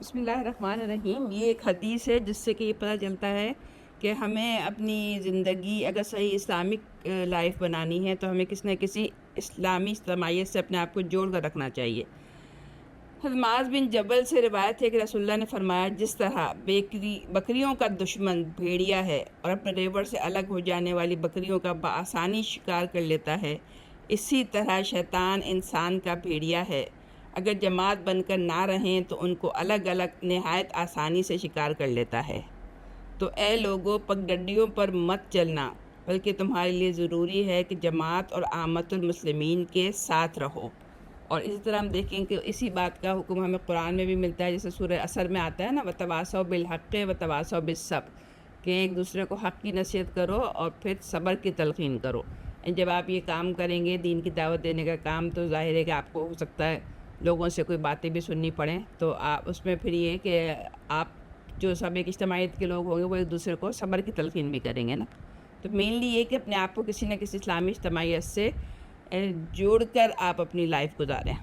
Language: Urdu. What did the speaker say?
بسم اللہ الرحمن الرحیم۔ یہ ایک حدیث ہے جس سے کہ یہ پتہ چلتا ہے کہ ہمیں اپنی زندگی اگر صحیح اسلامک لائف بنانی ہے تو ہمیں کسی نہ کسی اسلامی اجتماعیت سے اپنے آپ کو جوڑ کر رکھنا چاہیے۔ حضرت معاذ بن جبل سے روایت ہے کہ رسول اللہ نے فرمایا، جس طرح بکریوں کا دشمن بھیڑیا ہے اور اپنے ریوڑ سے الگ ہو جانے والی بکریوں کا بآسانی شکار کر لیتا ہے، اسی طرح شیطان انسان کا بھیڑیا ہے۔ اگر جماعت بن کر نہ رہیں تو ان کو الگ الگ نہایت آسانی سے شکار کر لیتا ہے۔ تو اے لوگو، پگڈنڈیوں پر مت چلنا، بلکہ تمہارے لیے ضروری ہے کہ جماعت اور عامت المسلمین کے ساتھ رہو۔ اور اسی طرح ہم دیکھیں کہ اسی بات کا حکم ہمیں قرآن میں بھی ملتا ہے، جیسے سورہ عصر میں آتا ہے نا، وَتَوَاصَوْا بِالْحَقِّ وَتَوَاصَوْا بِالصَّبْرِ، کہ ایک دوسرے کو حق کی نصیحت کرو اور پھر صبر کی تلقین کرو۔ جب آپ یہ کام کریں گے، دین کی دعوت دینے کا کام، تو ظاہر ہے کہ آپ کو ہو سکتا ہے لوگوں سے کوئی باتیں بھی سننی پڑیں، تو آپ اس میں پھر یہ کہ آپ جو سب ایک اجتماعیت کے لوگ ہوں گے وہ ایک دوسرے کو صبر کی تلقین بھی کریں گے نا۔ تو مینلی یہ کہ اپنے آپ کو کسی نہ کسی اسلامی اجتماعیت سے جوڑ کر آپ اپنی لائف گزاریں۔